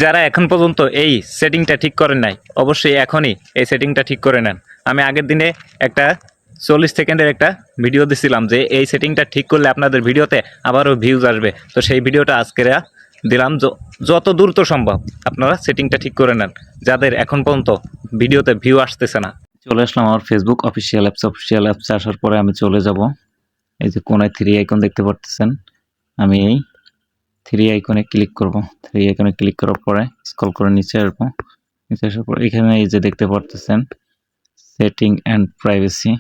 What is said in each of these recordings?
যারা এখন পর্যন্ত এই সেটিংটা ঠিক করেন নাই অবশ্যই এখনই এই সেটিংটা ঠিক করে নেন। আমি আগের দিনে একটা 40 সেকেন্ডের একটা ভিডিও দিছিলাম যে এই সেটিংটা ঠিক করলে আপনাদের ভিডিওতে আবারও ভিউজ আসবে। তো সেই ভিডিওটা আজকে দিলাম। যত দ্রুত সম্ভব আপনারা সেটিংটা ঠিক করে নেন যাদের এখন পর্যন্ত ভিডিওতে ভিউ আসতেছে না। চলে আসলাম আমার ফেসবুক অফিসিয়াল অ্যাপসে আসার পরে আমি চলে যাব এই যে কোনায় 3 আইকন দেখতে পাচ্ছেন, আমি এই 3 আইকনে ক্লিক করব। 3 আইকনে ক্লিক করার পরে স্ক্রল করে নিচে আসবো। নিচে আসার পর এখানে এই যে দেখতে পাচ্ছেন সেটিং অ্যান্ড প্রাইভেসি,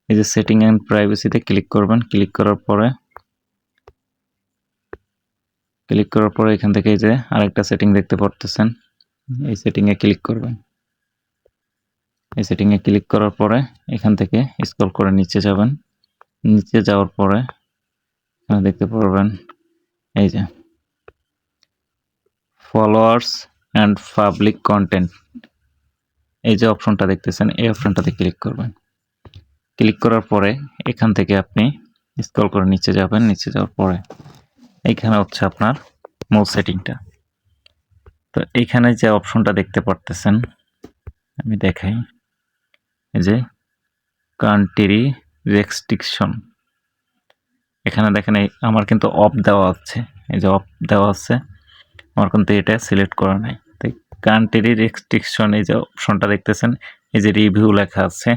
এই যে সেটিং অ্যান্ড প্রাইভেসিতে ক্লিক করবেন। ক্লিক করার পরে এখান থেকে এই যে আরেকটা সেটিং দেখতে পাচ্ছেন, এই সেটিংয়ে ক্লিক করবেন। এই সেটিংয়ে ক্লিক করার পরে এখান থেকে স্ক্রল করে নিচে যাবেন। নিচে যাওয়ার পরে এখানে দেখতে পারবেন এই যে ফলোয়ার্স অ্যান্ড পাবলিক কন্টেন্ট, এই যে অপশনটা দেখতেছেন এই অপশনটাতে ক্লিক করবেন। ক্লিক করার পরে এখান থেকে আপনি স্ক্রল করে নিচে যাবেন। নিচে যাওয়ার পরে এইখানে হচ্ছে আপনার মূল সেটিংটা। তো এইখানে যে অপশনটা দেখতে পারতেছেন আমি দেখাই, এই যে কান্ট্রি রেস্ট্রিকশন, এখানে দেখেন আমার কিন্তু অফ দেওয়া আছে, এই যে অফ দেওয়া আছে, আমার কিন্তু এটা সিলেক্ট করা নাই। তাই কান্ট্রি রেস্ট্রিকশন এই যে অপশনটা দেখতেছেন, এই যে রিভিউ লেখা আছে,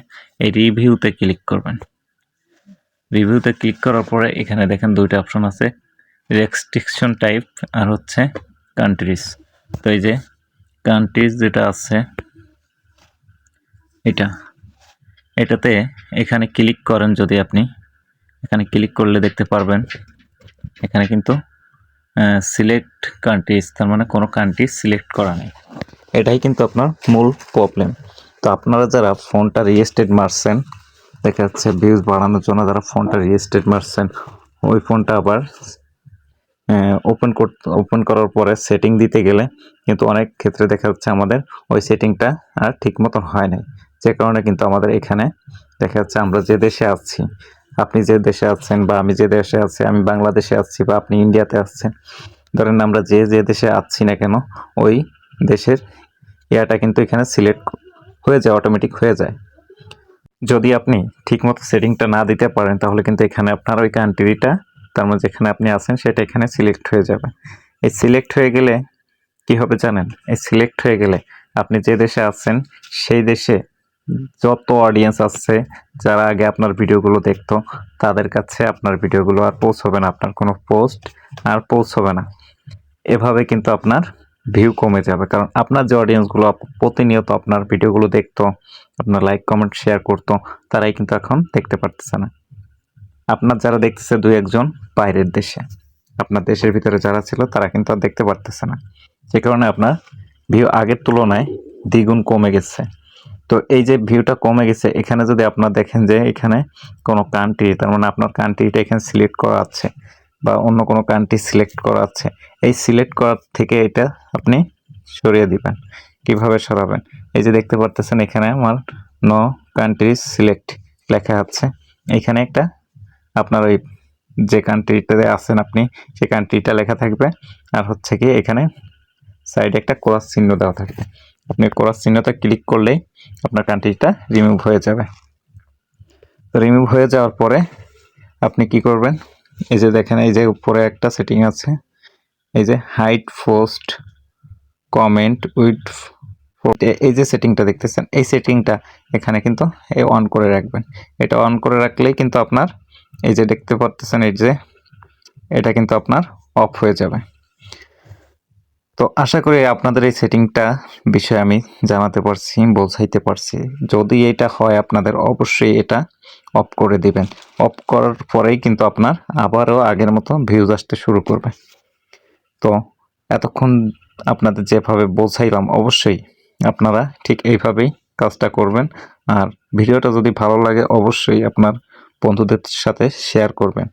এই রিভিউতে ক্লিক করবেন। রিভিউতে ক্লিক করার পরে এখানে দেখেন দুইটা অপশন আছে, রেস্ট্রিকশন টাইপ আর হচ্ছে কান্ট্রিজ। তো এই যে কান্ট্রিজ যেটা আছে এটাতে এখানে ক্লিক করেন। যদি আপনি এখানে ক্লিক করলে দেখতে পারবেন এখানে কিন্তু সিলেক্ট কান্ট্রিজ, তার মানে কোনো কান্ট্রি সিলেক্ট করা নেই। এটাই কিন্তু আপনার মূল প্রবলেম। তো আপনারা যারা ফোনটা রিস্টার্ট মারছেন, দেখা যাচ্ছে ভিউজ বাড়ানোর জন্য যারা ফোনটা রিস্টার্ট মারছেন, ওই ফোনটা আবার ওপেন করার পরে সেটিং দিতে গেলে কিন্তু অনেক ক্ষেত্রে দেখা যাচ্ছে আমাদের ওই সেটিংটা আর ঠিক মতন হয় নাই, যে কারণে কিন্তু আমাদের এখানে দেখা যাচ্ছে আমরা যে দেশে আছি, আপনি যে দেশে আছেন বা আমি যে দেশে আছি, আমি বাংলাদেশে আছি বা আপনি ইন্ডিয়াতে আছেন, ধরেন আমরা যে দেশে আছি না কেন ওই দেশের ইয়াটা কিন্তু এখানে সিলেক্ট হয়ে যায়, অটোমেটিক হয়ে যায়। যদি আপনি ঠিকমতো সেটিংটা না দিতে পারেন তাহলে কিন্তু এখানে আপনার ওই কান্ট্রিটা, তার মানে যেখানে আপনি আছেন সেটা এখানে সিলেক্ট হয়ে যাবে। এই সিলেক্ট হয়ে গেলে কি হবে জানেন? এই সিলেক্ট হয়ে গেলে আপনি যে দেশে আছেন সেই দেশে যত অডিয়েন্স আছে, যারা আগে আপনার ভিডিওগুলো দেখতো, তাদের কাছে আপনার ভিডিওগুলো আর পৌঁছবে না, আপনার কোনো পোস্ট আর পৌঁছবে না। এভাবে কিন্তু আপনার ভিউ কমে যাবে, কারণ আপনার যে অডিয়েন্সগুলো প্রতিনিয়ত আপনার ভিডিওগুলো দেখতো, আপনার লাইক কমেন্ট শেয়ার করতো, তারাই কিন্তু এখন দেখতে পারতেছে না। আপনার যারা দেখতেছে দুই একজন বাইরের দেশে, আপনার দেশের ভিতরে যারা ছিল তারা কিন্তু আর দেখতে পারতেছে না, যে কারণে আপনার ভিউ আগের তুলনায় দ্বিগুণ কমে গেছে। তো এই যে ভিউটা কমে গেছে, এখানে যদি আপনার দেখেন যে এখানে কোনো কান্ট্রি, তার মানে আপনার কান্ট্রিটা এখানে সিলেক্ট করা আছে বা অন্য কোনো কান্ট্রি সিলেক্ট করা আছে, এই সিলেক্ট করার থেকে এটা আপনি সরিয়ে দিবেন। কিভাবে সরাবেন? এই যে দেখতে পারতেছেন এখানে আমার নো কান্ট্রি সিলেক্ট লেখা আছে, এখানে একটা আপনার ওই যে কান্ট্রিটাতে আছেন আপনি সেই কান্ট্রিটা লেখা থাকবে, আর হচ্ছে কি এখানে সাইডে একটা ক্রস চিহ্ন দেওয়া থাকবে। আপনি ক্রস চিহ্নটা ক্লিক করলেই আপনার কান্ট্রিটা রিমুভ হয়ে যাবে। রিমুভ হয়ে যাওয়ার পরে আপনি কি করবেন? এই যে দেখেন এই যে উপরে একটা সেটিং আছে, এই যে হাইড পোস্ট কমেন্ট উইথ, এই যে সেটিংটা দেখতেছেন এই সেটিংটা এখানে কিন্তু অন করে রাখবেন। এটা অন করে রাখলেই কিন্তু আপনার এই যে দেখতে পাচ্ছেন এই যে এটা কিন্তু আপনার অফ হয়ে যাবে। তো আশা করি আপনাদের এই সেটিংটা বিষয়ে আমি জানাতে পারছি, বোঝাইতে পারছি। যদি এটা হয় আপনাদের অবশ্যই এটা অফ করে দিবেন। অফ করার পরেই কিন্তু আপনার আবারও আগের মতো ভিউজ আসতে শুরু করবে। তো এতক্ষণ আপনাদের যেভাবে বোঝাইলাম অবশ্যই আপনারা ঠিক এইভাবেই কাজটা করবেন। আর ভিডিওটা যদি ভালো লাগে অবশ্যই আপনার বন্ধুদের সাথে শেয়ার করবেন।